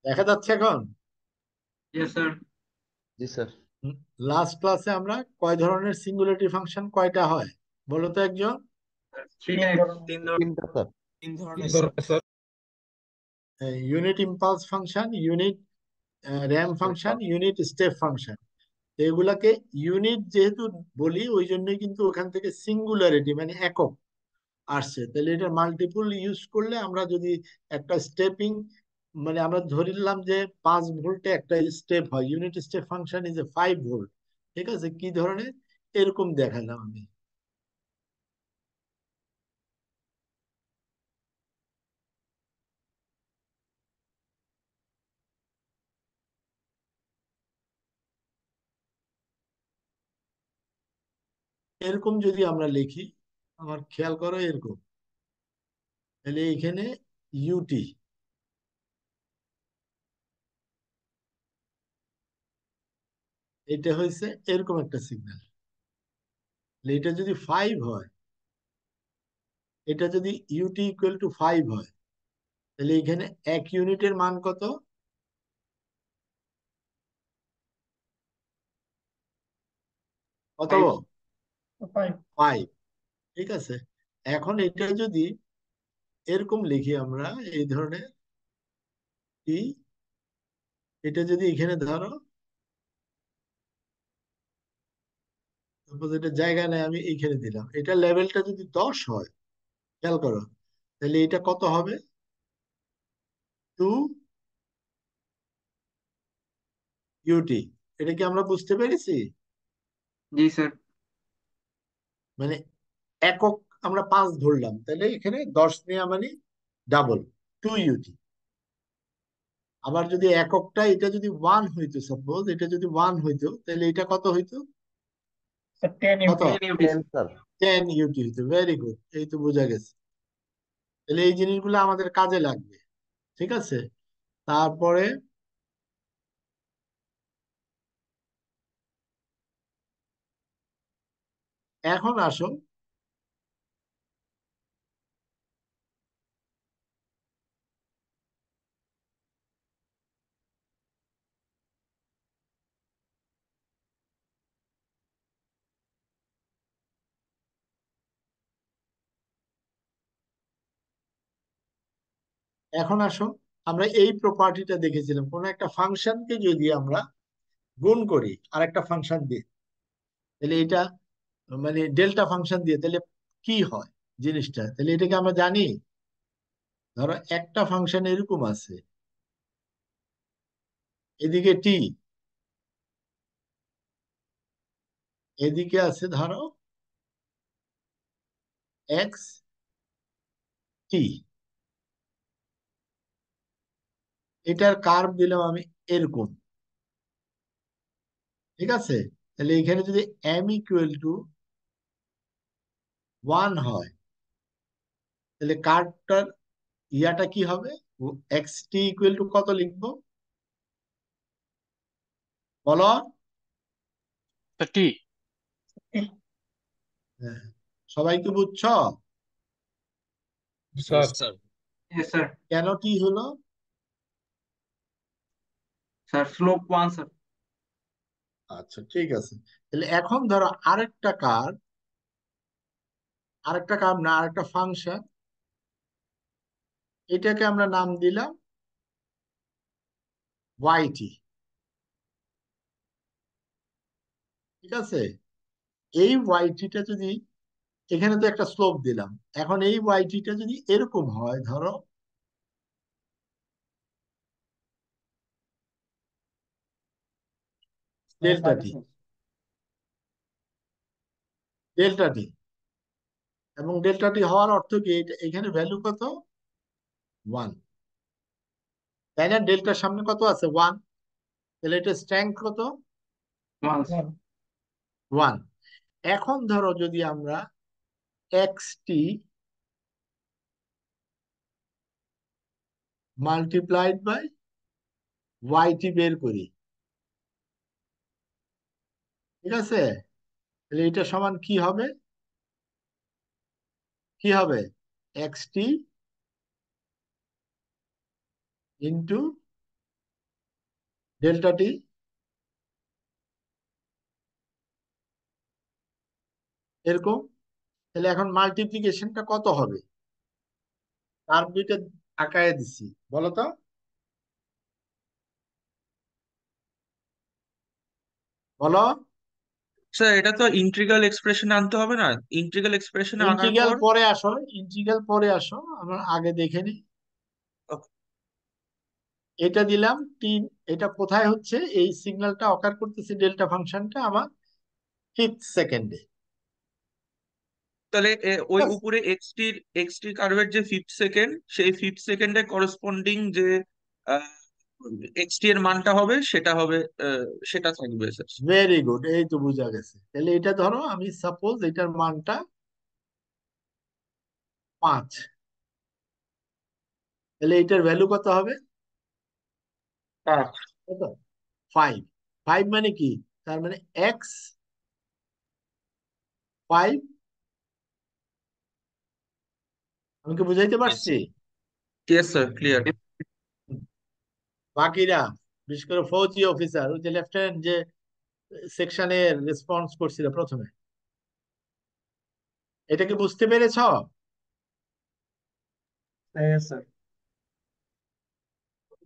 দেখা যাচ্ছে এখন? Yes sir. জি স্যার। লাস্ট ক্লাসে আমরা কয় ধরনের সিঙ্গুলারিটি ফাংশন কয়টা হয় বলো তো একজন? 3 মিনিট। তিনটা স্যার। তিন ধরনের sir. Unit impulse function, unit RAM function, unit step function. এগুলাকে ইউনিট যেহেতু বলি ওই জন্যই কিন্তু ওখান থেকে সিঙ্গুলারিটি মানে একক আসছে। তাহলে এটা মাল্টিপল ইউজ করলে আমরা যদি একটা স্টেপিং মানে আমরা ধরিলাম যে 5 ভোল্টে একটা স্টেপ হয়, unit step function is a 5 volt. ঠিক আছে, কি ধরনের এরকম দেখালাম আমি। এরকম যদি আমরা লিখি, আমার খেয়াল করো এরকম, তাহলে এখানে ইউটি, এটা হয়েছে এরকম একটা সিগন্যাল। এটা যদি 5 হয়, এটা যদি ইউটি ইকুয়াল টু 5 হয়, তাহলে এখানে 1 ইউনিটের মান কত? কত? 5। 5। ঠিক আছে, এখন এটা যদি এরকম লিখি আমরা, এই ধরনের টি, এটা যদি এখানে ধরো, এটা জায়গা নেই, আমি এইখানে দিলাম, এটা লেভেলটা যদি 10 হয়, খেয়াল করো, তাহলে এটা কত হবে? 2 ইউটি। এটা কি আমরা বুঝতে পেরেছি? জি স্যার। মানে একক আমরা 5 ধরলাম, তাহলে এখানে 10 নেওয়া মানে ডাবল, 2 ইউটি। আবার যদি এককটা এটা যদি 1 হইতো, সাপোজ এটা যদি 1 হইতো, তাহলে এটা কত হইতো? 10 কত? U t. 10 u t 10 sir. Sir. 10 u t হইতো। ভেরি গুড, এই তো বোঝা গেছে। তাহলে এই জিনিসগুলো আমাদের কাজে লাগবে। ঠিক আছে, তারপরে এখন আসো, এখন আসো, আমরা এই প্রপার্টিটা দেখেছিলাম, কোন একটা ফাংশনকে যদি আমরা গুণ করি আর একটা ফাংশন দিয়ে, তাহলে এটা মানে ডেল্টা ফাংশন দিয়ে, তাহলে কি হয় জিনিসটা? তাহলে এটাকে আমরা জানি। ধরো একটা ফাংশন এরকম আছে, এদিকে টি, এদিকে আছে ধরো এক্স টি। এটার কার্ভ দিলাম আমি এরকম। ঠিক আছে, তাহলে এখানে যদি এম ইকুয়াল টু 1 হয়, তাহলে কার্ভটার ইয়াটা কি হবে? এক্স টি ইকুয়াল টু কত লিখবো বলো? টি। হ্যাঁ, সবাই কি বুঝছো? Sir sir. Yes sir. কেন টি হলো? Sir slope 1 sir. আচ্ছা ঠিক আছে, তাহলে এখন ধরো আরেকটা কার্ভ না, আরেকটা ফাংশন, এটাকে আমরা নাম দিলাম ওয়াইটি। ঠিক আছে, এই ওয়াইটিটা যদি, এখানে তো একটা স্লোপ দিলাম, এখন এই ওয়াইটিটা যদি এরকম হয়, ধরো ডেল্টা টি, ডেল্টা টি, এবং ডেল্টা টি হওয়ার অর্থ কি? এখানে ভ্যালু কত? 1, তাই না? ডেল্টার সামনে কত আছে? 1। তাহলে এটা স্ট্রেংথ কত? 1 স্যার। 1। এখন ধরো যদি আমরা এক্স টি মাল্টিপ্লাইড বাই ওয়াইটি বের করি, ঠিক আছে, তাহলে এটা সমান কি হবে? কি হবে? এক্স টি ইন্টু ডেল্টা টি এরকম। তাহলে এখন মাল্টিপ্লিকেশনটা কত হবে? কার্ভ দুইটা আঁকায় দিছি, বলো তো। বলো। স্যার এটা তো ইন্টিগ্রাল এক্সপ্রেশনে আনতে হবে না? ইন্টিগ্রাল এক্সপ্রেশনে আনার ইন্টিগ্রাল পর পরে আসো, ইন্টিগ্রাল পরে আসো, আমরা আগে দেখে নিই। এটা দিলাম তিন। এটা কোথায় হচ্ছে? এই সিগন্যালটা অকার করতেছে ডেল্টা ফাংশনটা আমার ফিফথ সেকেন্ডে। তাহলে ওই উপরে এক্সটি কার্ভের যে ফিফথ সেকেন্ড, সেই ফিফথ সেকেন্ডে করসপন্ডিং যে এক্সটি এর মানটা হবে সেটা হবে, সেটা থাকবে স্যার। ভেরি গুড, এই তো বোঝা গেছে। তাহলে এটা ধরো আমি সাপোজ এটার মানটা 5, তাহলে এটার ভ্যালু কত হবে? কত? 5। 5 মানে কি? তার মানে এক্স 5। আমি কি বুঝাইতে পারছি? Yes sir, clear. বাকিরা, বিশেষ করে ফৌজি অফিসার, ওই যে লেফটেন্যান্ট যে সেকশনে রেসপন্স করছিল প্রথমে, এটা কি বুঝতে পেরেছ? স্যার।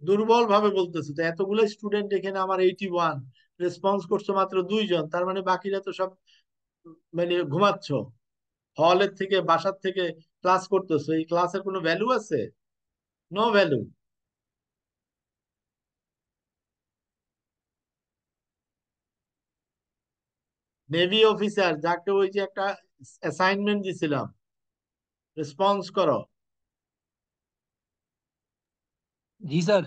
দুর্বল ভাবে বলতেছো তো, এতগুলো স্টুডেন্ট এখানে আমার 81, রেসপন্স করছো মাত্র 2 জন, তার মানে বাকিরা তো সব মানে ঘুমাচ্ছ, হলের থেকে বাসার থেকে ক্লাস করতেছো। এই ক্লাসের কোনো ভ্যালু আছে? No value. নেভি অফিসার যাকে ওই যে একটা অ্যাসাইনমেন্ট দিছিলাম, রেসপন্স করো। জি স্যার।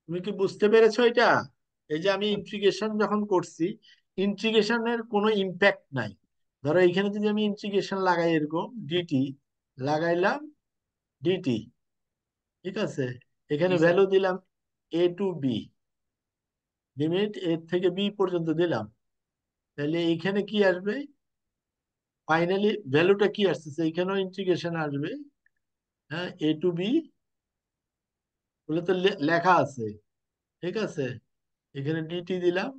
তুমি কি বুঝতে পেরেছো এটা? এই যে আমি ইন্টিগ্রেশন যখন করছি, ইন্টিগ্রেশনের কোনো ইম্প্যাক্ট নাই। ধরো এখানে যদি আমি ইন্টিগ্রেশন লাগাই এরকম ডিটি লাগাইলাম, ডিটি, ঠিক আছে, এখানে জি স্যার। ভ্যালু দিলাম এ টু বি, লিমিট এ থেকে বি পর্যন্ত দিলাম, তাহলে এইখানে কি আসবে? ফাইনালি ভ্যালুটা কি আসতেছে? এখানেও ইন্টিগ্রেশন আসবে। হ্যাঁ, এ টু বি বলে তো লেখা আছে, ঠিক আছে। এখানে ডিটি দিলাম,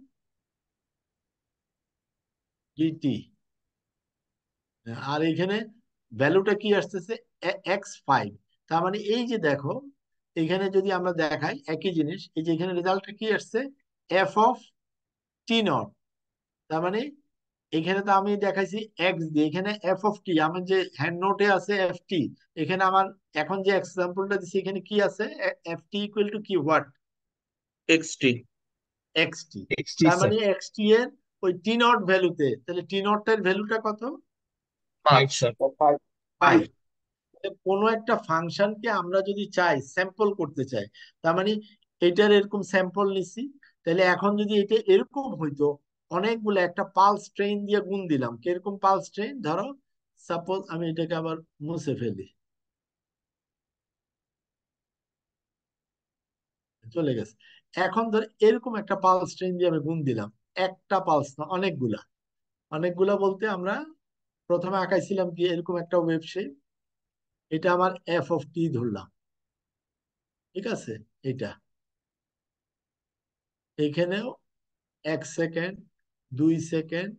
ডিটি, আর এখানে ভ্যালুটা কি আসতেছে? x5। তার মানে এই যে দেখো, এখানে যদি আমরা দেখাই একই জিনিস, এই যে এখানে রেজাল্টটা কি আসছে? F of T not. তার মানে এখানে তো আমি দেখাইছি এক্স দিয়ে, এখানে এফ অফ টি, আমার যে হ্যান্ড নোটে আছে এফ টি, এখানে আমার এখন যে এক্সাম্পলটা দিচ্ছি এখানে কি আছে? এফ টি ইকুয়াল টু কি, what? XT. X T. XT তার স্যার। মানে এক্স টি এর ওই টি নট ভ্যালুতে, তাহলে টি নট এর ভ্যালুটা কত? 5 স্যার। 5। কোনো একটা ফাংশনকে আমরা যদি চাই স্যাম্পল করতে চাই, তার মানে এটার এরকম স্যাম্পল নিছি, তাহলে এখন যদি এটা এরকম হইতো, অনেকগুলো একটা পালস ট্রেন দিয়ে গুণ দিলাম, কিরকম পালস ট্রেন? ধরো সাপোজ আমি এটাকে আবার মুছে ফেলি, চলে গেছে। এখন ধর এরকম একটা পালস ট্রেন দিয়ে আমি গুণ দিলাম, একটা পালস না, অনেকগুলা। অনেকগুলা বলতে আমরা প্রথমে আঁকাইছিলাম কি এরকম একটা ওয়েব শেপ, এটা আমার এফ অফ টি ধরলাম, ঠিক আছে। এটা এখানেও 1 সেকেন্ড, 2 সেকেন্ড,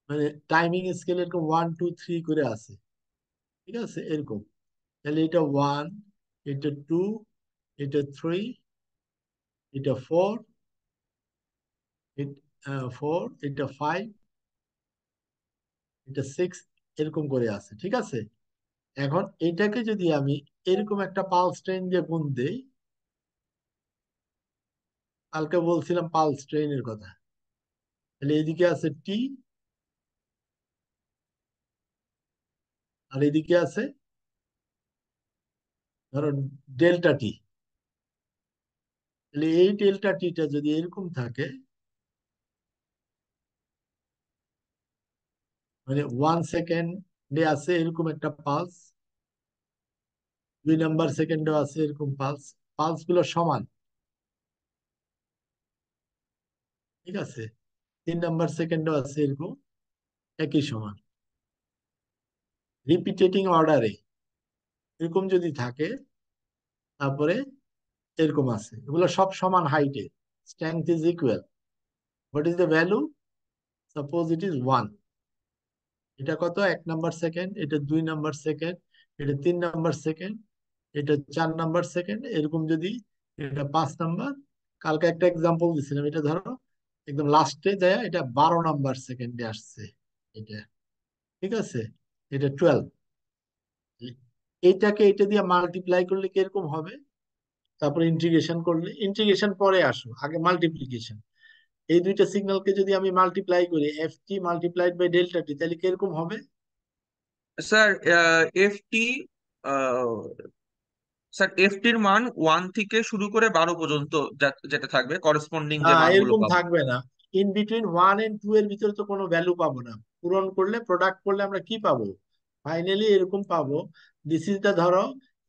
মানে টাইমিং স্কেল এরকম 1 2 3 করে আছে, ঠিক আছে, এরকম। তাহলে এটা 1, এটা 2, এটা 3, এটা 4, 4, এটা 5, এটা 6, এরকম করে আছে, ঠিক আছে। এখন এটাকে যদি আমি এরকম একটা পালস ট্রেন দিয়ে গুণ দেই, কালকে বলছিলাম পালস ট্রেনের কথা, তাহলে এদিকে আছে টি, আর এদিকে আছে ধরো ডেল্টা টি। তাহলে এই ডেল্টা টিটা যদি এরকম থাকে, মানে 1 সেকেন্ডে আছে এরকম একটা পালস, 2 নাম্বার সেকেন্ডেও আছে এরকম পালস, পালস গুলো সমান, ঠিক আছে। 3 নাম্বার সেকেন্ডেও আছে এরকম একই সমান, রিপিটেটিং অর্ডারে এরকম যদি থাকে, তারপরে এরকম আছে, এগুলো সব সমান হাইটে, strength is equal. What is the value? Suppose it is 1। এটা কত? 1 নাম্বার সেকেন্ড, এটা 2 নাম্বার সেকেন্ড, এটা 3 নাম্বার সেকেন্ড, এটা 4 নাম্বার সেকেন্ড, এরকম যদি এটা 5 নাম্বার। কালকে একটা এক্সাম্পল দিছিলাম, এটা ধরো একদম লাস্টে যায়, এটা 12 নাম্বার সেকেন্ডে আসছে এটা, ঠিক আছে? এটা 12। এইটাকে এটা দিয়ে মাল্টিপ্লাই করলে কিরকম হবে? তারপরে ইন্টিগ্রেশন করলে, ইন্টিগ্রেশন পরে আসো, আগে মাল্টিপ্লিকেশন। এই দুইটা সিগন্যালকে যদি আমি মাল্টিপ্লাই করি, F T multiplied by delta T, তাহলে কিরকম হবে? স্যার এফটি, স্যার এফটির মান 1 থেকে শুরু করে 12 পর্যন্ত যেটা থাকবে, করেসপন্ডিং না, যে মানগুলো এরকম পাবো। থাকবে না। ইন বিটুইন 1 and 2 এর ভিতরে তো কোনো ভ্যালু পাবো না। পূরণ করলে, প্রোডাক্ট করলে আমরা কি পাবো? ফাইনালি এরকম পাবো, দিস ইজ দা, ধরো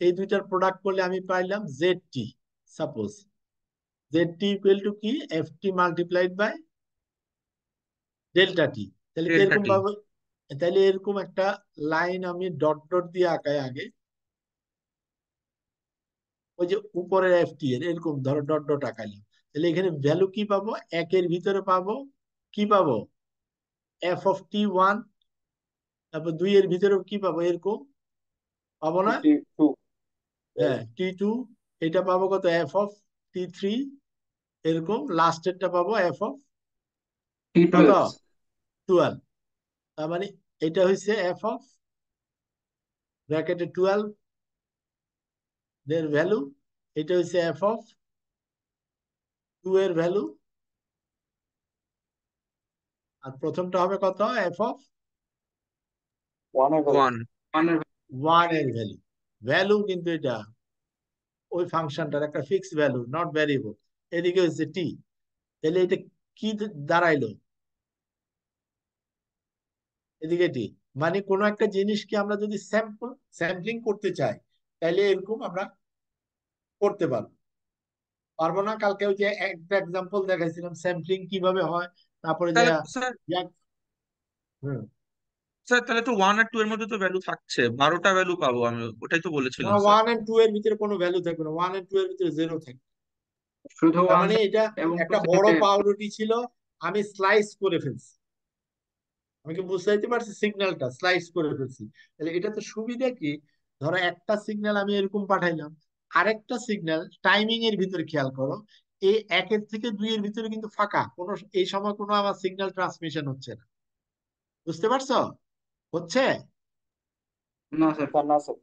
এই দুইটার প্রোডাক্ট করলে আমি পাইলাম Z T. Suppose Z T equal to কি? F T multiplied by delta T. তাহলে ডেল্টা কিরকম টি। পাবো? তাহলে এরকম একটা লাইন আমি ডট ডট দিয়ে আঁকাই আগে, ওই যে উপরের এফ টি এর এরকম ধরো ডট ডট আঁকাইলাম। তাহলে এখানে ভ্যালু কি পাবো? একের ভিতরে পাবো কি পাবো? এফ অফ টি 1। তারপর 2 এর ভিতরেও কি পাবো? এরকম পাবো না? T2. হ্যাঁ, টি 2। এটা পাবো কত? এফ অফ টি 3। এরকম লাস্টেরটা পাবো এফ অফ কত? T12. 12। তার মানে এটা হচ্ছে এফ অফ ব্র্যাকেটে 12 এর ভ্যালু, এটা হচ্ছে এফ অফ 2 এর ভ্যালু, আর প্রথমটা হবে কত? F of 1। 1 এর 1 এর ভ্যালু। ভ্যালু কিন্তু এটা ওই ফাংশনটার একটা ফিক্স ভ্যালু, নট ভ্যারিয়েবল। এদিকে হচ্ছে টি। তাহলে এটা কি দাঁড়াইলো? এদিকে টি। মানে কোনো একটা জিনিসকে আমরা যদি স্যাম্পলিং করতে চাই, তাহলে এরকম আমরা করতে পারবো। পারবো না? কালকে ওই যে একটা এক্সাম্পল দেখাইছিলাম স্যাম্পলিং কিভাবে হয়, তারপরে যে তাহলে স্যার, হুম, তাহলে তো 1 আর 2 এর মধ্যে তো ভ্যালু থাকছে, 12টা ভ্যালু পাবো আমি, ওটাই তো না, বলেছিলাম স্যার। 1 and 2 এর ভিতরে কোনো ভ্যালু থাকবে না, 1 and 2 এর ভিতরে জিরো থাকবে। শুধু তার 1 মানে এটা এবং 2 একটা বড় সেকেন্ডে। পাউরুটি ছিল, আমি স্লাইস করে ফেলছি। আমি কি বুঝতে পারছি? সিগন্যালটা স্লাইস করে ফেলছি। তাহলে এটা তো সুবিধা কি, ধরো একটা সিগন্যাল আমি এরকম পাঠাইলাম, আরেকটা সিগন্যাল টাইমিং এর ভিতরে খেয়াল করো, এই 1 থেকে 2 এর ভিতরে কিন্তু ফাঁকা, কোনো এই সময় কোনো আমার সিগন্যাল ট্রান্সমিশন হচ্ছে না। বুঝতে পারছো? হচ্ছে? না স্যার।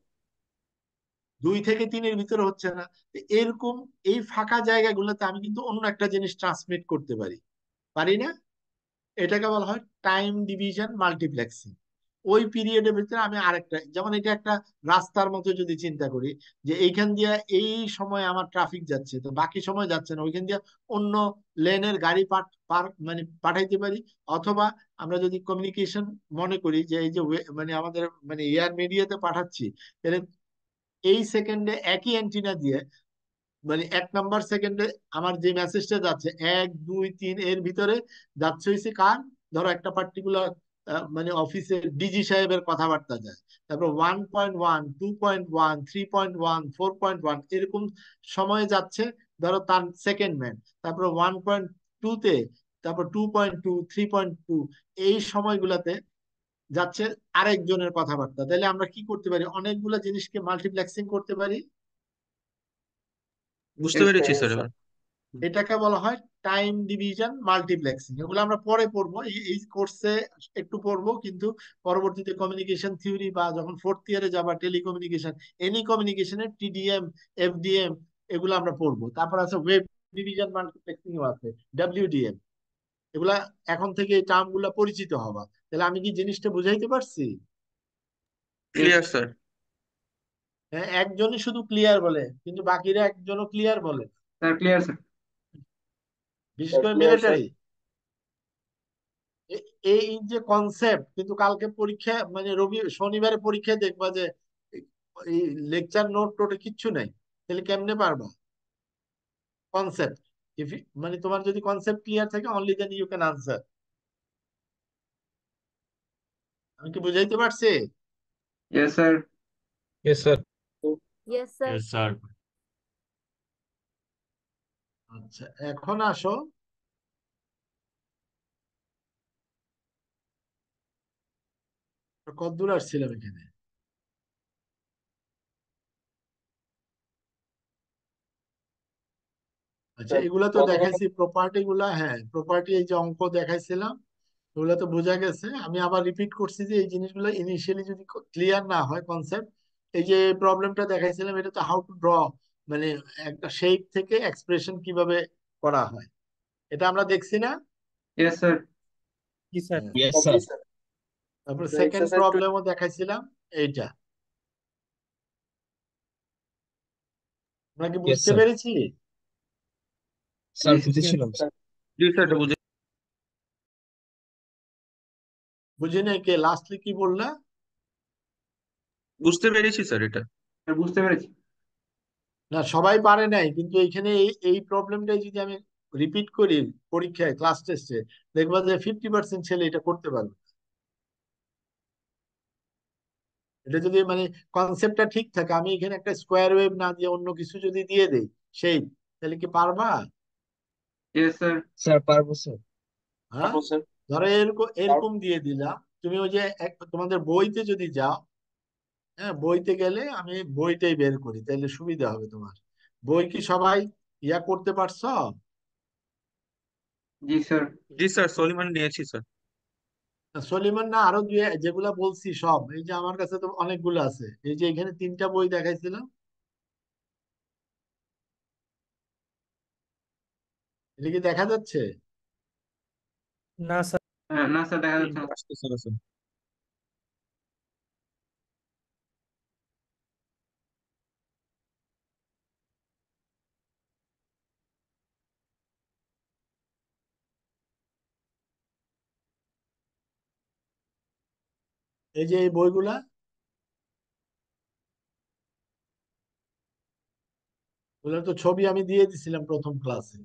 2 থেকে 3 এর ভিতরে হচ্ছে না। তো এরকম এই ফাঁকা জায়গাগুলোতে আমি কিন্তু অন্য একটা জিনিস ট্রান্সমিট করতে পারি, পারি না? এটাকে বলা হয় টাইম ডিভিশন মাল্টিপ্লেক্সিং। ওই পিরিয়ডের ভিতরে আমি আরেকটা, যেমন এটা একটা রাস্তার মতো যদি চিন্তা করি, যে এইখান দিয়ে এই সময় আমার ট্রাফিক যাচ্ছে, তো বাকি সময় যাচ্ছে না, ওইখান দিয়ে অন্য লেনের গাড়ি মানে পাঠাইতে পারি। অথবা আমরা যদি কমিউনিকেশন মনে করি, যে এই যে মানে আমাদের মানে এয়ার মিডিয়াতে পাঠাচ্ছি, তাহলে এই সেকেন্ডে একই অ্যান্টিনা দিয়ে, মানে 1 নাম্বার সেকেন্ডে আমার যে মেসেজটা যাচ্ছে 1 2 3 এর ভিতরে যাচ্ছে হয়েছে কার, ধরো একটা পার্টিকুলার মানে অফিসের ডিজি সাহেবের কথাবার্তা যায়। তারপর 1.1 2.1 3.1 4.1 এরকম সময়ে যাচ্ছে, ধরো তার সেকেন্ড ম্যান। তারপর 1.2 তে, তারপর 2.2 3.2, এই সময়গুলাতে যাচ্ছে আরেকজনের কথাবার্তা। তাহলে আমরা কি করতে পারি? অনেকগুলা জিনিসকে মাল্টিপ্লেক্সিং করতে পারি। বুঝতে পেরেছি স্যার এবার। এটাকে বলা হয় টাইম ডিভিশন মাল্টিপ্লেক্সিং। এগুলো আমরা পরে পড়বো, এই কোর্সে একটু পড়বো, কিন্তু পরবর্তীতে কমিউনিকেশন থিওরি বা যখন 4th ইয়ারে যাবা, টেলিকমিউনিকেশন, এনি কমিউনিকেশনের টিডিএম, এফডিএম, এগুলো আমরা পড়বো। তারপর আছে ওয়েব ডিভিশন মাল্টিপ্লেক্সিং আছে, ডাব্লিউডিএম। এগুলা এখন থেকে এই টার্ম গুলা পরিচিত হবা। তাহলে আমি কি জিনিসটা বুঝাইতে পারছি? Clear sir. হ্যাঁ, একজনই শুধু ক্লিয়ার বলে, কিন্তু বাকিরা একজনও ক্লিয়ার বলে না। Sir clear sir. বিশেষ করে মিলিটারি। এই যে কনসেপ্ট, কিন্তু কালকে পরীক্ষা মানে শনিবারে পরীক্ষায় দেখবা যে এই লেকচার নোট টোটে কিচ্ছু নাই। তাহলে কেমনে পারবা কনসেপ্ট? ইফ মানে তোমার যদি কনসেপ্ট ক্লিয়ার থাকে, only then you can answer. আমি কি বুঝাইতে পারছি? Yes sir. Yes, sir. Yes, sir. Yes, sir. আচ্ছা, এখন আসো, কতদূর আসছিলাম এখানে? আচ্ছা, এগুলা তো দেখাইছি প্রপার্টি গুলা। হ্যাঁ, প্রপার্টি, এই যে অঙ্ক দেখাইছিলাম ওগুলা তো বোঝা গেছে। আমি আবার রিপিট করছি যে এই জিনিসগুলো ইনিশিয়ালি যদি ক্লিয়ার না হয় কনসেপ্ট, এই যে প্রবলেমটা দেখাইছিলাম এটা তো হাউ টু ড্র, মানে একটা শেপ থেকে এক্সপ্রেশন কিভাবে করা হয়, এটা আমরা দেখছি না? Yes sir. जी सर। হ্যাঁ। Yes sir. তারপর সেকেন্ড প্রবলেমও দেখাইছিলাম এইটা। আমরা কি यस বুঝতে सर। পেরেছি? सर বুঝেছিলাম স্যার। জি স্যার, এটা বুঝে বুঝি নাই, কে লাস্টলি কি বললা? বুঝতে পেরেছি স্যার এটা। স্যার বুঝতে পেরেছি। না, সবাই পারে নাই, কিন্তু এইখানে এই এই প্রবলেমটাই যদি আমি রিপিট করি পরীক্ষায়, ক্লাস টেস্টে, দেখবা যে 50% ছেলে এটা করতে পারবে। এটা যদি মানে কনসেপ্টটা ঠিক থাকে, আমি এখানে একটা স্কোয়ার ওয়েভ না দিয়ে অন্য কিছু যদি দিয়ে দেই সেই, তাহলে কি পারবা? Yes sir. স্যার পারবো স্যার। হ্যাঁ, ধরো এরকম এরকম দিয়ে দিলাম। তুমি ওই যে তোমাদের বইতে যদি যাও, হ্যাঁ, বইতে গেলে আমি বইটাই বের করি, তাহলে সুবিধা হবে তোমার। বই কি সবাই ইয়া করতে পারছো? জি স্যার। জি স্যার, সলিমান নিয়েছি স্যার। সলিমান না, আরো দুই যেগুলা বলছি সব, এই যে আমার কাছে তো অনেকগুলো আছে, এই যে এখানে তিনটা বই দেখাইছিলাম, এটা কি দেখা যাচ্ছে? না স্যার। না স্যার, দেখা যাচ্ছে না। আসতে স্যার আছে। এই যে এই বইগুলা, ওগুলোর তো ছবি আমি দিয়ে দিছিলাম প্রথম ক্লাসে,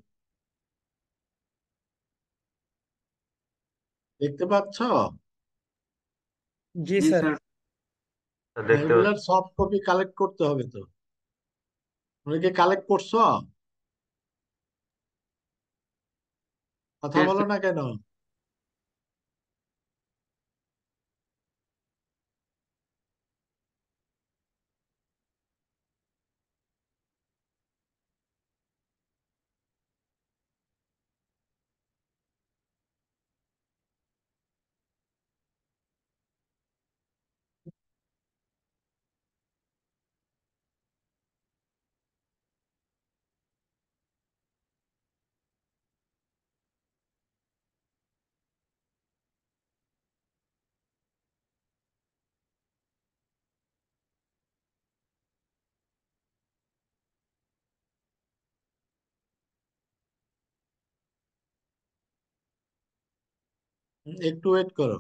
দেখতে পাচ্ছ? जी জি सर। স্যার। এগুলার সফট কপি কালেক্ট করতে হবে তো। ওগুলোকে কালেক্ট করছো? কথা ইয়েস বলো স্যার। না কেন? একটু ওয়েট করো।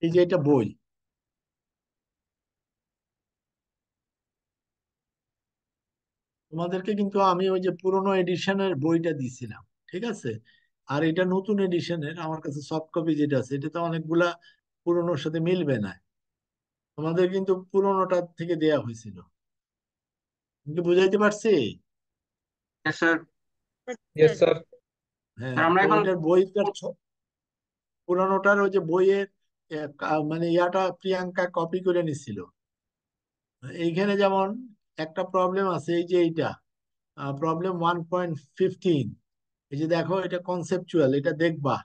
এই যে এটা বই, তোমাদেরকে কিন্তু আমি ওই যে পুরোনো এডিশনের বইটা দিছিলাম, ঠিক আছে? আর এটা নতুন এডিশনের আমার কাছে সফট কপি যেটা আছে, এটা তো অনেকগুলা পুরোনোর সাথে মিলবে না। তোমাদের কিন্তু পুরোনোটা থেকে দেয়া হয়েছিল। আমি কি বুঝাইতে পারছি? Yes sir. Yes, sir. হ্যাঁ, আমরা তো এখন ওইটার বইটার পুরানোটার ওই যে বইয়ের মানে ইয়াটা প্রিয়াঙ্কা কপি করে নিছিল। এইখানে যেমন একটা প্রবলেম আছে, এই যে এইটা প্রবলেম 1.15, এই যে দেখো এটা কনসেপচুয়াল, এটা দেখবা।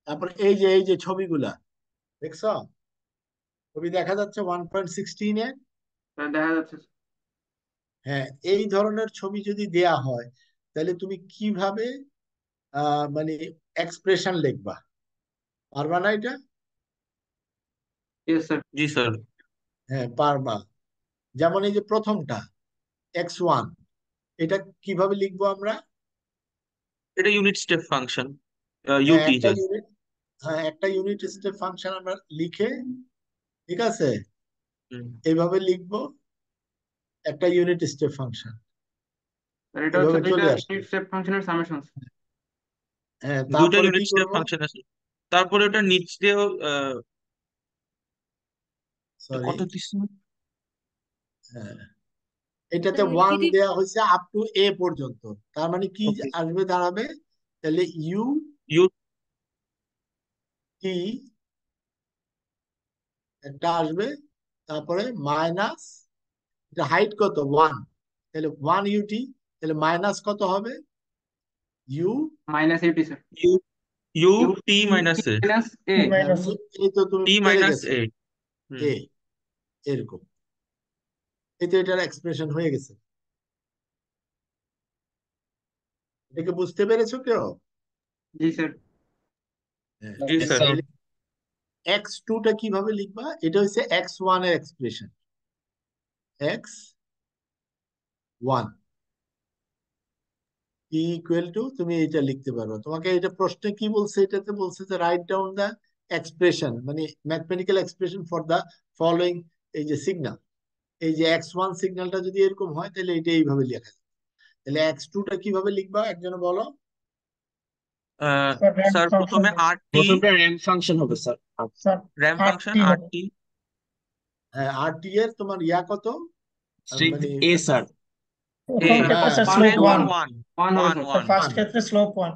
তারপর এই যে ছবিগুলা দেখছো, ছবি দেখা যাচ্ছে 1.16 এ। দেখা যাচ্ছে স্যার। হ্যাঁ, এই ধরনের ছবি যদি দেয়া হয় তাহলে তুমি কিভাবে মানে এক্সপ্রেশন লিখবা, পারবা না এটা? Yes sir. জি স্যার। হ্যাঁ পারবা। যেমন এই যে প্রথমটা x1, এটা কিভাবে লিখবো আমরা? এটা ইউনিট স্টেপ ফাংশন, হ্যাঁ ইউটি একটা জাস্ট। ইউনিট, হ্যাঁ একটা ইউনিট স্টেপ ফাংশন আমরা লিখে, ঠিক আছে, এইভাবে লিখবো একটা ইউনিট স্টেপ ফাংশন, স্যার এটা হচ্ছে এভাবে দুইটা চলে আসবে। ইউনিট স্টেপ ফাংশনের সামেশন। হ্যাঁ দুইটা তারপরে কি ইউনিট স্টেপ করব? ফাংশন আছে, তারপরে ওটা নিচ দিয়েও সরি, কত দিচ্ছে? হ্যাঁ এটাতে 1 দেয়া হয়েছে আপ টু এ পর্যন্ত, তার মানে কি ওকে, আসবে, দাঁড়াবে তাহলে ইউ ইউ টি একটা আসবে, তারপরে মাইনাস, এটা হাইট কত 1, তাহলে 1 ইউটি, তাহলে মাইনাস কত হবে U, minus UT sir. U U T UT minus A, minus A. এই তো তুমি টি পেরে মাইনাস গেছো এ। এ, এরকম। এই তো এটার এক্সপ্রেশন হয়ে গেছে। এটাকে বুঝতে পেরেছো কেউ? জি স্যার। হ্যাঁ, জি Yes, স্যার। sir. তাহলে x2টা কিভাবে লিখবা? এটা হচ্ছে x1 এর এক্সপ্রেশন, x1 ইকুয়াল টু, তুমি এটা লিখতে পারো। তোমাকে এটা প্রশ্নে কি বলছে, এটাতে বলছে যে রাইট ডাউন দা এক্সপ্রেশন, মানে mathematical expression for the following, এই যে সিগন্যাল, এই যে x1 সিগন্যালটা যদি এরকম হয় তাহলে এটা এইভাবে লেখা যায়। তাহলে x2টা কিভাবে লিখবা একজন বলো? স্যার প্রথমে আর টি, প্রথমটা র্যাম্প ফাংশন হবে স্যার। র্যাম ফাংশন আর টি, হ্যাঁ আর টি এর তোমার ইয়া কত, স্ট্রিং মানে এ স্যার। এ, হ্যাঁ স্ট্রেংথ ওয়ান ওয়ান, ওয়ান হবে ওয়ান স্যার। ওয়ান। ওয়ান,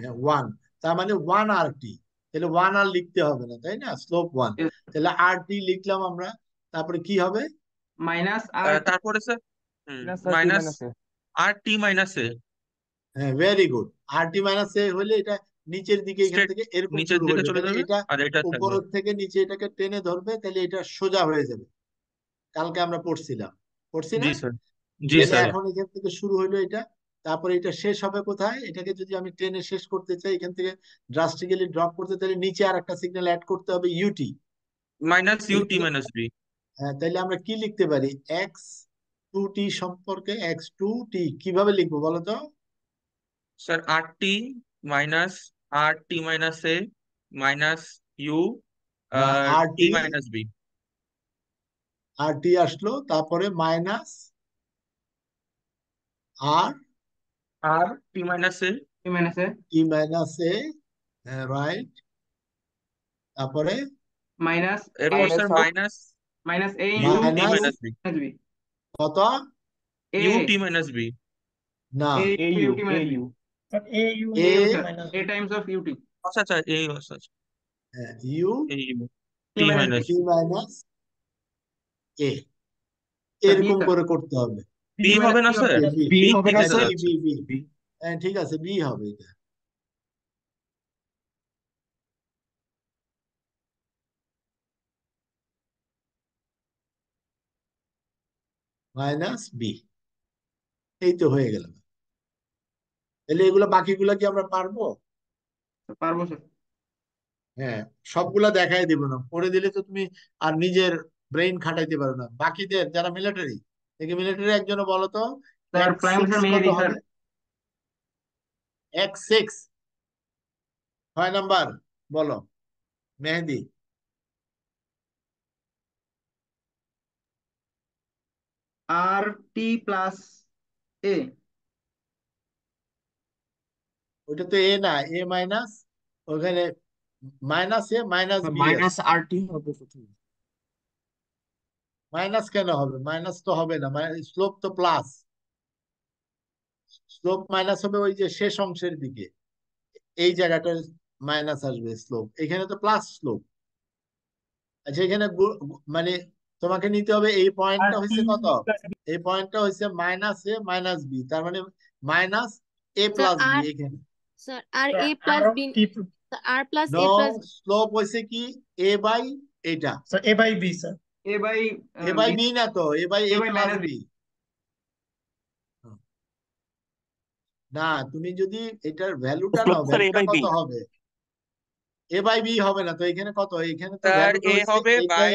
হ্যাঁ 1, তার মানে 1 আর টি, তাহলে 1 আর লিখতে হবে না তাই না, স্লোপ 1, তাহলে আর টি লিখলাম আমরা, তারপরে কি হবে? মাইনাস আর তারপরে sir minus R T minus এ, হ্যাঁ ভেরি গুড। আর টি মাইনাস এ হলে এটা নিচের দিকে, এখান স্ট্রেট থেকে এরকম নিচের শুরু দিকে হইলো, চলে তাহলে যাবে এটা আর এটা থাকবে। উপরের থেকে নিচে এটাকে টেনে ধরবে, তাহলে এটা সোজা হয়ে যাবে। কালকে আমরা পড়ছি জি না? স্যার। জি তাহলে স্যার। এখন এখান থেকে শুরু হইলো এটা, তারপরে এটা শেষ হবে কোথায়? এটাকে যদি আমি টেনে শেষ করতে চাই এখান থেকে ড্রাস্টিক্যালি ড্রপ করতে, তাহলে নিচে আর একটা সিগন্যাল অ্যাড করতে হবে ইউটি। মাইনাস ইউ টি মাইনাস বি। হ্যাঁ তাহলে আমরা কি লিখতে পারি? x2t সম্পর্কে x2t কিভাবে লিখবো বলো তো? Sir R T minus R T minus A minus U R T T, minus B. R T আসলো, তারপরে minus R R T minus A, minus A, T minus A, right, তারপরে minus A, এরপর sir minus minus A U into T minus minus B, B. কত, A U T minus B. না A into UT minus B. A, A sir, A times of UT. আচ্ছা আচ্ছা এই আচ্ছা আচ্ছা you এই টি T minus minus T minus A, sir B এরকম sir. করে করতে হবে। বি বি মাইনাস হবে না বি হবে স্যার? বি, বি বি হবে কি না দেখা স্যার? যাচ্ছে? বি, হ্যাঁ ঠিক আছে, বি হবে এটা। মাইনাস বি, এই তো হয়ে গেল। তাহলে এগুলো বাকিগুলো কি আমরা পারবো? পারবো স্যার। হ্যাঁ, সবগুলা দেখাই দিব না, পড়ে দিলে তো তুমি আর নিজের ব্রেইন খাটাইতে পারো না। বাকিদের যারা মিলিটারি, দেখি মিলিটারি একজনও বলো তো, sir x flying six sir কত মেহেদি স্যার। হবে? x6 6 নাম্বার, বলো মেহেদি। আর টি প্লাস এ। ওইটা তো এ না, এ মাইনাস, ওখানে minus A minus B minus আছে। আর টি হবে প্রথমে। মাইনাস কেন হবে? মাইনাস তো হবে না, স্লোপ তো প্লাস। স্লোপ মাইনাস হবে ওই যে শেষ অংশের দিকে, এই জায়গাটা মাইনাস আসবে স্লোপ, এখানে তো প্লাস স্লোপ। আচ্ছা এখানে মানে তোমাকে নিতে হবে এই পয়েন্টটা হচ্ছে কত, এই পয়েন্টটা হচ্ছে মাইনাস এ মাইনাস বি, তার মানে minus A sir plus B আর এখানে। স্যার আর এ প্লাস বি, আর plus no, A plus slope হয়েছে কি এ বাই এটা, A by A by B না তো, A by A A by plus minus B. না, তুমি যদি এটার ভ্যালুটা স্লোপ নাও, স্যার এ ভ্যালুটা বাই বি। কত হবে, এ বাই বি হবে না তো, এখানে কত, এখানে তো স্যার ভ্যালুটা এ হচ্ছে হবে এটা বাই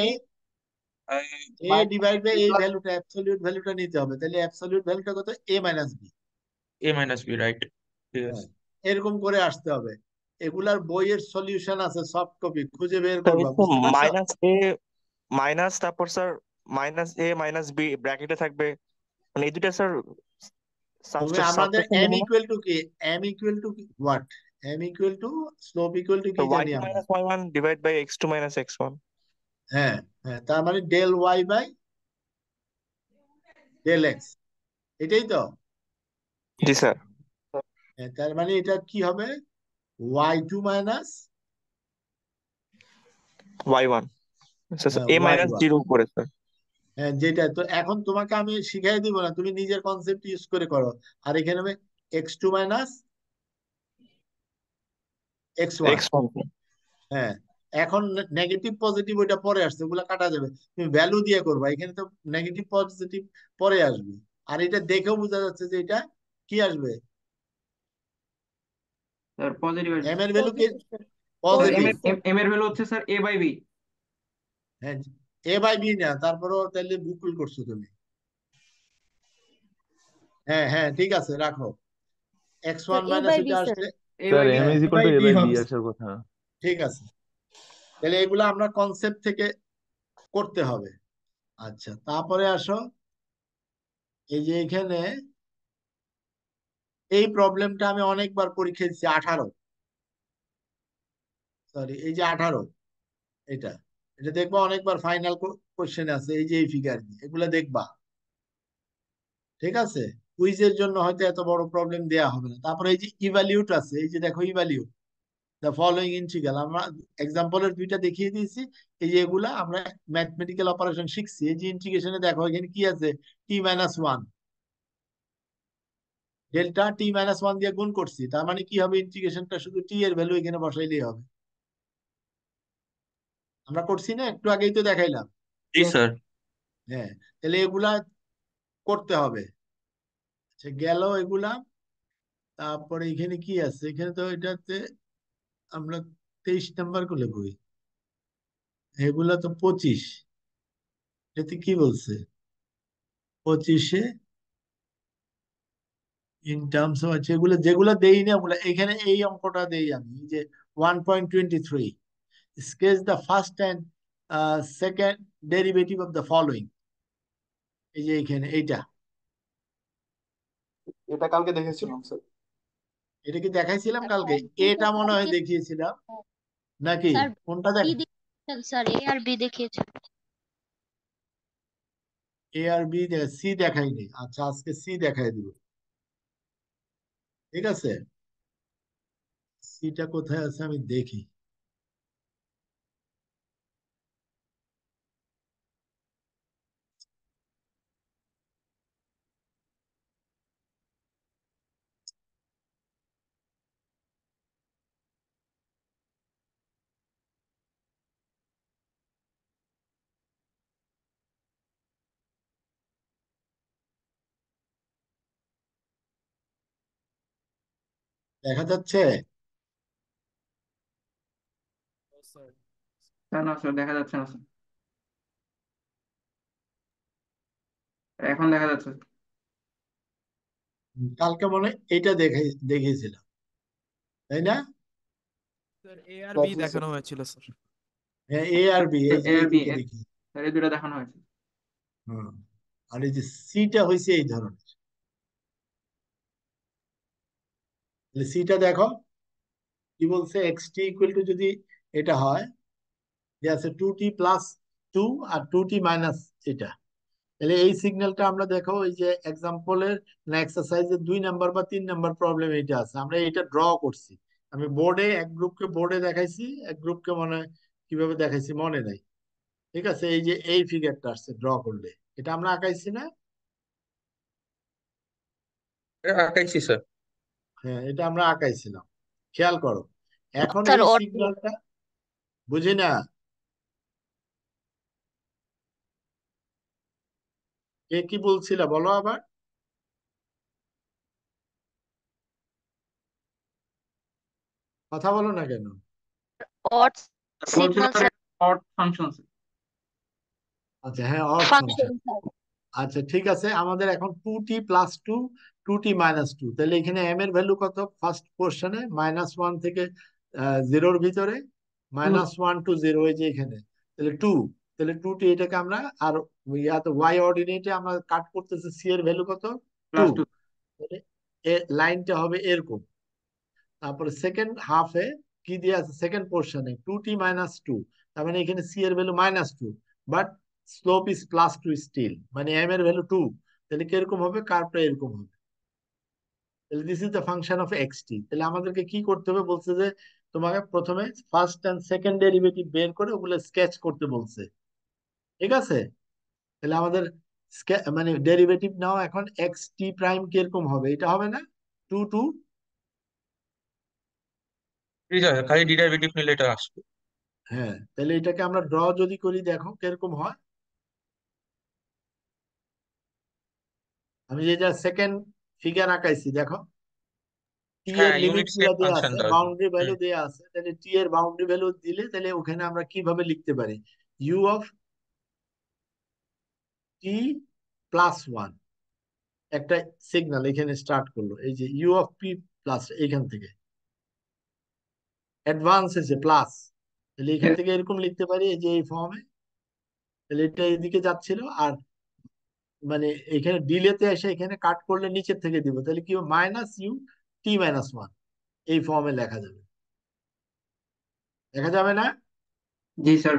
এ ডিভাইড বাই এই ভ্যালুটা, অ্যাবসলিউট ভ্যালুটা নিতে হবে, তাহলে অ্যাবসলিউট ভ্যালুটা কত, এ মাইনাস বি। এ মাইনাস বি, রাইট। ঠিক হ্যাঁ, আছে এরকম করে আসতে হবে। এগুলার বইয়ের সলিউশন আছে, সফট কপি খুঁজে বের স্যার করবা, এটা বুঝতে পারছো? মাইনাস এ মাইনাস, তারপর sir minus A minus B ব্র্যাকেটে থাকবে, মানে এই দুটা স্যার তুমি আমাদের সাবট্রাকশন এম জানি না। ইকুয়াল টু কি, M equal to what, M equal to slope equal to কি ওয়াই জানি টু আমরা? Minus Y one divide by X two minus x one. হ্যাঁ, হ্যাঁ, তার মানে del Y by del X, এটাই তো। জি স্যার। হ্যাঁ, তার মানে এটা কি হবে, Y two minus Y one, A Y minus one. Zero উপরে স্যার। হ্যাঁ, যেটা তো এখন তোমাকে আমি শিখাই দিব না, তুমি নিজের কনসেপ্ট ইউজ করে করো। আর এখানে হবে x two minus x one. X one. হ্যাঁ, এখন নেগেটিভ পজিটিভ ওইটা পরে আসছে, ওগুলা কাটা যাবে, তুমি ভ্যালু দিয়ে করবা, এখানে তো নেগেটিভ পজিটিভ পরে আসবে। আর এটা দেখেও বোঝা যাচ্ছে যে এটা কি আসবে, স্যার পজিটিভ আসবে। এম এর ভ্যালু কি, স্যার এম পজিটিভ। এর এম এর ভ্যালু হচ্ছে স্যার এ বাই বি। হ্যাঁ, এ বাই বি না, তারপরেও তাহলে ভুল করছো তুমি। স্যার হ্যাঁ, হ্যাঁ, ঠিক আছে, রাখো, x one a minus by b ওইটা স্যার। আসলে। A sir by b. এম হ্যাঁ, is equal to a by b আসার কথা। ঠিক আছে, তাহলে এগুলো আমরা কনসেপ্ট থেকে করতে হবে। আচ্ছা, তারপরে আসো, এই যে এখানে এই প্রবলেমটা আমি অনেকবার পরীক্ষা দিচ্ছি, 18, সরি এই যে 18, এটা এটা দেখবা অনেকবার ফাইনাল কোশ্চেন আছে, এই যে এই ফিগার দিয়ে এগুলা দেখবা, ঠিক আছে? কুইজের জন্য হয়তো এত বড় প্রবলেম দেয়া হবে না। তারপরে এই যে ইভ্যালিউট আছে, এই যে দেখো ইভ্যালিউট দ্য ফলোইং ইন্টিগ্রাল, আমরা এক্সাম্পলের দুইটা দেখিয়ে দিয়েছি। এই যে এগুলা আমরা ম্যাথমেটিক্যাল অপারেশন শিখছি, এই যে ইন্টিগ্রেশনে দেখো এখানে কি আছে, টি মাইনাস ওয়ান, ডেল্টা টি মাইনাস ওয়ান দিয়ে গুণ করছি, তার মানে কি হবে, ইন্টিগ্রেশনটা শুধু টি এর ভ্যালু এখানে বসাইলেই হবে। আমরা করছি না, একটু আগেই তো দেখাইলাম। জি স্যার। হ্যাঁ, তাহলে এগুলা করতে হবে। আচ্ছা, গেল এগুলা। তারপরে এখানে কি আছে, এখানে তো এটাতে আমরা 23 নাম্বার করলে বই, এগুলা তো 25, এতে কি বলছে, 25-এ ইন টার্মস অফ, আছে এগুলো যেগুলো দেই না ওগুলা, এখানে এই অঙ্কটা দেই আমি, এই যে 1.23, sketch the first and second derivative of the following, এই যে এখানে এইটা, এটা কালকে দেখেছিলাম স্যার। এটা কি দেখাইছিলাম কালকে, এটা মনে হয় দেখিয়েছিলাম নাকি, স্যার কোনটা বি দেখ, দেখিয়েছেন স্যার, এ আর বি দেখিয়েছেন। এ আর বি, সি দেখাইনি। আচ্ছা, আজকে সি দেখাই দিব, ঠিক আছে? সিটা কোথায় আছে আমি দেখি। দেখা যাচ্ছে? স্যার না স্যার, দেখা যাচ্ছে না স্যার। এখন দেখা যাচ্ছে। কালকে মনে হয় এইটা দেখিয়েছিলাম, তাই না? স্যার এ আর বি দেখানো হয়েছিল স্যার। হ্যাঁ, এ আর বি, এই যে এ আর বি, এইদিকে দেখি। স্যার এই দুটো দেখানো হয়েছে। হুম, আর এই যে সিটা হয়েছে এই ধরনের, সিটা দেখো কি বলছে, এক্স টি ইকুয়াল টু যদি এটা হয়, যে আছে 2t প্লাস 2 আর 2t মাইনাস এটা, তাহলে এই সিগন্যালটা আমরা দেখো এই যে এক্সাম্পলের না এক্সারসাইজের 2 নাম্বার বা 3 নাম্বার প্রবলেম এটা আছে, আমরা এটা ড্র করছি। আমি বোর্ডে এক গ্রুপকে বোর্ডে দেখাইছি, এক গ্রুপকে মনে হয় কিভাবে দেখাইছি মনে নাই। ঠিক আছে, এই যে এই ফিগারটা আসছে ড্র করলে, এটা আমরা আঁকাইছি না? আঁকাইছি স্যার। হ্যাঁ, এটা আমরা আঁকাইছিলাম, খেয়াল করো। এখন স্যার এই অটো সিগন্যালটা বুঝি না, কে কি বলছিল বলো আবার, কথা বলো না কেন? অড বলছিল signal sir sir odd function. আচ্ছা, হ্যাঁ, অড ফাংশন ফাংশন। স্যার। আচ্ছা ঠিক আছে, আমাদের এখন 2t+2, 2t-2, তাহলে এখানে m এর ভ্যালু কত? ফার্স্ট পোর্শনে -1 থেকে 0-র ভিতরে, -1 to 0, এই যে এখানে, তাহলে 2। তাহলে 2t, এটাকে আমরা আর ইয়াতে y অর্ডিনেটে আমরা কাট করতেছি, c এর ভ্যালু কত? 2। +2। তাহলে লাইনটা হবে এরকম। তারপরে সেকেন্ড হাফে কি দিয়ে আছে? সেকেন্ড পোর্শনে 2t-2, তার মানে এখানে c এর value -2, but slope is +2 still, মানে m এর ভ্যালু 2। তাহলে কিরকম হবে? কার্ভটা এরকম হবে। তাহলে this is the function of xt। তাহলে আমাদেরকে কি করতে হবে বলছে যে তোমাকে প্রথমে ফার্স্ট এন্ড সেকেন্ড ডেরিভেটিভ বের করে ওগুলো স্কেচ করতে বলছে। ঠিক আছে, তাহলে আমাদের মানে ডেরিভেটিভ নাও এখন xt প্রাইম কিরকম হবে, এটা হবে না 2 খালি ডিরাইভেটিভ নিলে এটা আসবে। হ্যাঁ, তাহলে এটাকে আমরা ড্র যদি করি, দেখো কিরকম হয়। আমি যেটা সেকেন্ড ফিগার আঁকাইছি দেখো, টি এর হ্যাঁ, লিমিট ইউনিট স্টেপ গুলা দেওয়া আছে, ফাংশনটা আসবে। বাউন্ডারি ভ্যালু হুম। দেওয়া আছে, তাহলে টি এর বাউন্ডারি ভ্যালু দিলে তাহলে ওখানে আমরা কিভাবে লিখতে পারি? ইউ অফ t+1, একটা সিগন্যাল এখানে স্টার্ট করলো, এই যে ইউ অফ পি প্লাস, এখান থেকে অ্যাডভান্স এসে প্লাস, তাহলে এখান থেকে এরকম লিখতে পারি, এই যে এই ফর্মে। তাহলে এটা এদিকে যাচ্ছিল, আর মানে এখানে ডিলেতে এসে এখানে কাট করলে নিচের থেকে দিব, তাহলে কি -u t-1, এই ফর্মে লেখা যাবে। দেখা যাবে না? জি স্যার।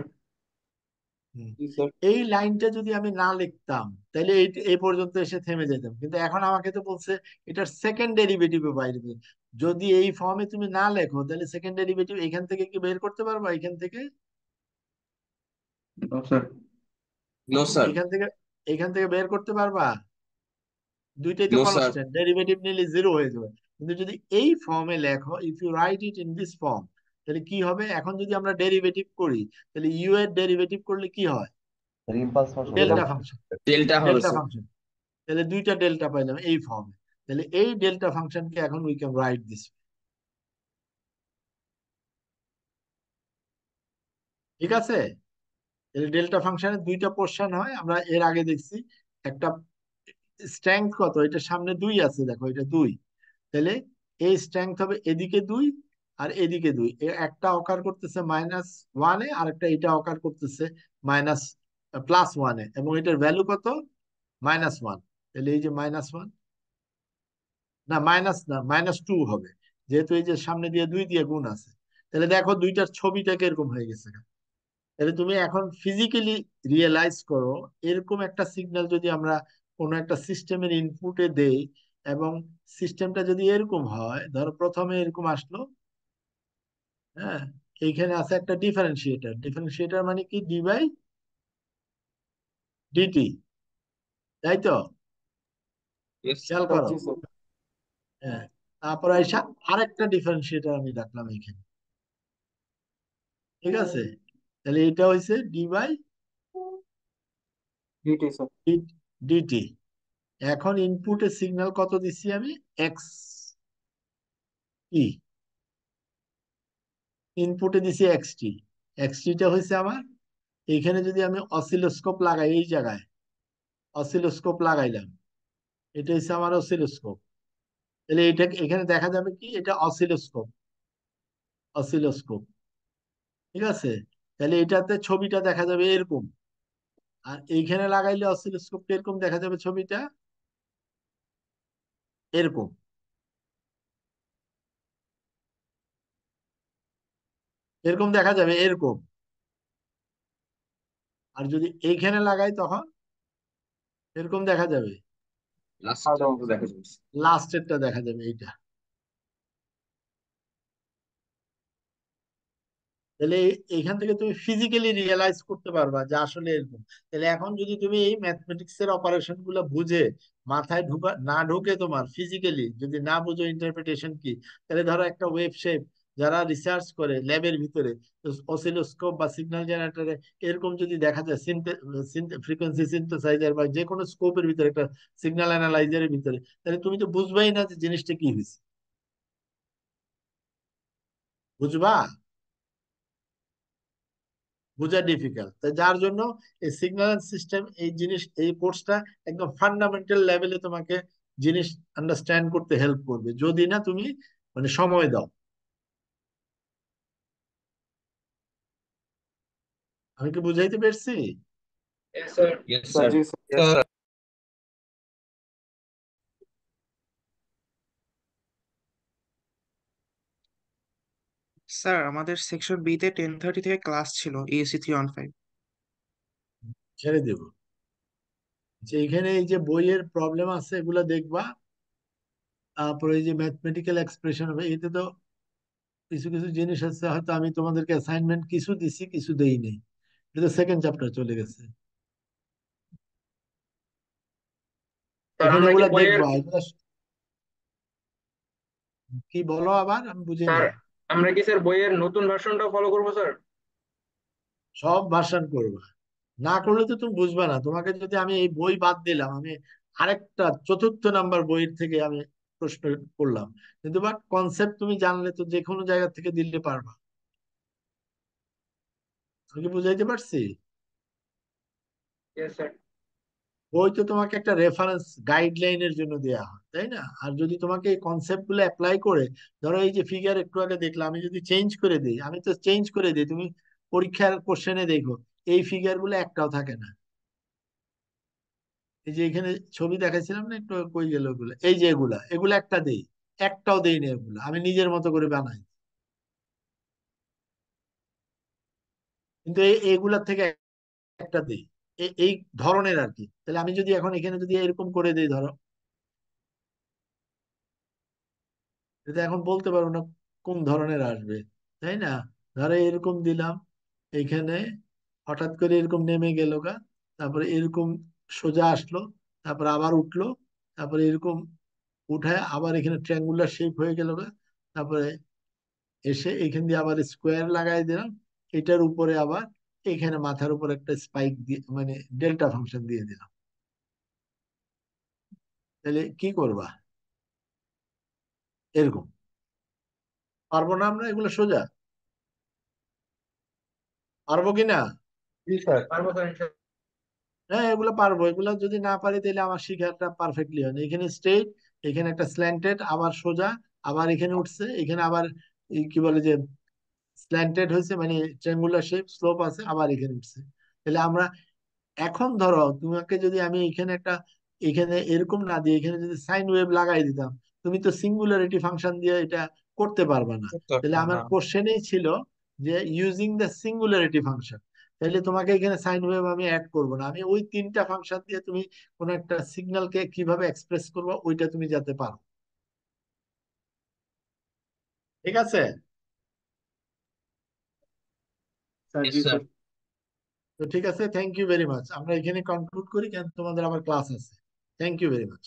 হুম। জি স্যার। এই লাইনটা যদি আমি না লিখতাম তাহলে এই এই পর্যন্ত এসে থেমে যেতাম, কিন্তু এখন আমাকে তো বলছে এটার সেকেন্ড ডেরিভেটিভে বাইরে বের। যদি এই ফর্মে তুমি না লেখো তাহলে সেকেন্ড ডেরিভেটিভ এখান থেকে কি বের করতে পারবা? এখান থেকে, নো স্যার। No sir. এখান থেকে, এখান থেকে বের করতে পারবা? দুইটাই তো নো স্যার। কনস্ট্যান্ট, ডেরিভেটিভ নিলে 0 হয়ে যাবে। কিন্তু যদি এই ফর্মে লেখো, if you write it in this form, তাহলে কি হবে? এখন যদি আমরা ডেরিভেটিভ করি, তাহলে ইউ এর ডেরিভেটিভ করলে কি হয়? Impulse function delta function, delta হবে ডেল্টা স্যার। ফাংশন। তাহলে দুইটা ডেল্টা পাইলাম এই ফর্মে। তাহলে এই ডেল্টা ফাংশনকে এখন উই ক্যান রাইট দিস। ঠিক আছে, তাহলে ডেল্টা ফাংশনের দুইটা পোর্শন হয়, আমরা এর আগে দেখছি। একটা স্ট্রেংথ কত, এটা সামনে 2 আছে, দেখো এটা 2, তাহলে এই স্ট্রেংথ হবে এদিকে 2 আর এদিকে 2, একটা অকার করতেছে -1-এ, আর একটা এটা অকার করতেছে মাইনাস +1-এ, এবং এটার ভ্যালু কত? -1। তাহলে এই যে -1, না মাইনাস না, -2 হবে, যেহেতু এই যে সামনে দিয়ে 2 দিয়ে গুণ আছে। তাহলে দেখো দুইটার ছবিটা কিরকম হয়ে গেছে। তাহলে তুমি এখন ফিজিক্যালি রিয়েলাইজ করো, এরকম একটা সিগন্যাল যদি আমরা কোনো একটা সিস্টেমের ইনপুটে দেই, এবং সিস্টেমটা যদি এরকম হয়, ধরো প্রথমে এরকম আসলো, হ্যাঁ, এইখানে আছে একটা ডিফারেন্সিয়েটার, ডিফারেন্সিয়েটার মানে কি? ডি বাই ডিটি, তাই তো? ইয়েস খেয়াল স্যার। করো, জি স্যার। হ্যাঁ, তারপর আইসা আরেকটা ডিফারেন্সিয়েটার আমি রাখলাম এখানে। ঠিক আছে, তাহলে এটা হয়েছে d by dt sir. Dt. এখন ইনপুটে সিগন্যাল কত দিচ্ছি আমি? এক্স ই, ইনপুটে দিছি এক্সটি। এক্সটিটা হয়েছে আমার, এইখানে যদি আমি অসিলোস্কোপ লাগাই, এই জায়গায় অসিলোস্কোপ লাগাইলাম, এটা হচ্ছে আমার অসিলোস্কোপ। তাহলে এটা এখানে দেখা যাবে কি? এটা অসিলোস্কোপ, অসিলোস্কোপ। ঠিক আছে, তাহলে এটাতে ছবিটা দেখা যাবে এরকম, আর এইখানে লাগাইলে অসিলোস্কোপ এরকম দেখা যাবে, ছবিটা এরকম, এরকম দেখা যাবে এরকম। আর যদি এইখানে লাগাই তখন এরকম দেখা যাবে, লাস্টটা মতো দেখা যাচ্ছে। লাস্টেরটা দেখা যাবে এইটা। তাহলে এইখান থেকে তুমি ফিজিক্যালি রিয়েলাইজ করতে পারবা যে আসলে এরকম। তাহলে এখন যদি তুমি এই ম্যাথমেটিক্স এর অপারেশন গুলো বুঝে মাথায় ঢুকে তোমার ফিজিক্যালি যদি না বুঝো ইন্টারপ্রিটেশন কি, তাহলে ধরো একটা ওয়েভ শেপ যারা রিসার্চ করে ল্যাবের ভিতরে অসিলোস্কোপ বা সিগন্যাল জেনারেটরে এরকম যদি দেখা যায় ফ্রিকোয়েন্সি সিনথেসাইজার বা যে কোনো স্কোপের ভিতরে একটা সিগন্যাল অ্যানালাইজারের ভিতরে, তাহলে তুমি তো বুঝবাই না যে জিনিসটা কি হয়েছে। বুঝবা? বোঝা ডিফিকাল্ট, তাই যার জন্য এই সিগন্যাল সিস্টেম এই জিনিস এই কোর্সটা একদম ফান্ডামেন্টাল লেভেলে তোমাকে জিনিস আন্ডারস্ট্যান্ড করতে হেল্প করবে, যদি না তুমি মানে সময় দাও। আমি কি বুঝাইতে পেরেছি? Yes, sir. Yes, sir. জি স্যার। স্যার আমাদের সেকশন বি তে 10:30 থেকে ক্লাস ছিল এএসসি 315। ছেড়ে দেবো যে এখানে এই যে বইয়ের প্রবলেম আছে এগুলো দেখবা, তারপরে এই যে ম্যাথমেটিক্যাল এক্সপ্রেশন হবে, এতে তো কিছু কিছু জিনিস আছে হয়তো আমি তোমাদেরকে অ্যাসাইনমেন্ট কিছু দিছি কিছু দেই নেই, এটা তো সেকেন্ড চ্যাপ্টার চলে গেছে। স্যার এখানে আমরা কি এগুলা বইয়ের দেখবা, এগুলা কি বলো আবার আমি বুঝি স্যার নাই। আমরা কি স্যার বইয়ের নতুন ভার্সনটা ফলো করবো স্যার? সব ভার্সন করবা, না করলে তো তুমি বুঝবা না। তোমাকে যদি আমি এই বই বাদ দিলাম, আমি আরেকটা চতুর্থ নাম্বার বইয়ের থেকে আমি প্রশ্ন করলাম, কিন্তু বাট কনসেপ্ট তুমি জানলে তো যে কোনো জায়গা থেকে দিলে পারবা। আমি কি বুঝাইতে পারছি? Yes sir. বই তো তোমাকে একটা রেফারেন্স গাইডলাইনের জন্য দেয়া হয়, তাই না? আর যদি তোমাকে এই কনসেপ্ট গুলো অ্যাপ্লাই করে, ধরো এই যে ফিগার একটু আগে দেখলাম, আমি যদি চেঞ্জ করে দিই, আমি তো চেঞ্জ করে দিই, তুমি পরীক্ষার কোশ্চেনে দেখো এই ফিগার গুলো একটাও থাকে না। এই যে এখানে ছবি দেখাইছিলাম না একটু, কই গেল ওগুলো, এই যে এগুলা এগুলা একটা দেই, একটাও দেই না, এগুলো আমি নিজের মতো করে বানাই, কিন্তু এগুলার থেকে একটা দেই, এই ধরনের আর কি। তাহলে আমি যদি এখন এখানে যদি এরকম করে দিই ধরো, এটা এখন বলতে পারবো না কোন ধরনের আসবে, তাই না? ধরো এরকম দিলাম, এখানে হঠাৎ করে এরকম নেমে গেল গা, তারপরে এরকম সোজা আসলো, তারপরে আবার উঠলো, তারপরে এরকম উঠায় আবার এখানে ট্রায়াঙ্গুলার শেপ হয়ে গেল গা, তারপরে এসে এখান দিয়ে আবার স্কোয়ার লাগাই দিলাম, এটার উপরে আবার এখানে মাথার উপর একটা স্পাইক দিয়ে মানে ডেল্টা ফাংশন দিয়ে দিলাম। তাহলে কি করবা? এরকম পারবো না আমরা এগুলো সোজা? পারবো কিনা? জি স্যার। পারবো স্যার ইনশাআল্লাহ। হ্যাঁ এগুলো পারবো, এগুলো যদি না পারি তাহলে আমার শিখাটা পারফেক্টলি হয় না। এখানে স্ট্রেট, এখানে একটা স্ল্যান্টেড, আবার সোজা, আবার এখানে উঠছে, এখানে আবার এই কি বলে যে স্ল্যান্টেড হয়েছে মানে ট্রায়াঙ্গুলার শেপ স্লোপ আছে, আবার এখানে উঠছে। তাহলে আমরা এখন ধরো তোমাকে যদি আমি এখানে একটা এখানে এরকম না দিয়ে এখানে যদি সাইন ওয়েভ লাগাই দিতাম, তুমি তো সিঙ্গুলারিটি ফাংশন দিয়ে এটা করতে পারবে না। তাহলে আমার না। কোশ্চেনেই ছিল যে ইউজিং দ্য সিঙ্গুলারিটি ফাংশন, তাহলে তোমাকে এখানে সাইন ওয়েভ আমি অ্যাড করব না, আমি ওই তিনটা ফাংশন দিয়ে তুমি কোন একটা সিগন্যালকে কিভাবে এক্সপ্রেস করবো ওইটা তুমি যাতে পারো। ঠিক আছে? স্যার Yes, জি sir. স্যার। তো ঠিক আছে, থ্যাংক ইউ ভেরি মাচ। আমরা এখানে কনক্লুড করি, কেন তোমাদের আবার ক্লাস আছে। Thank you very much.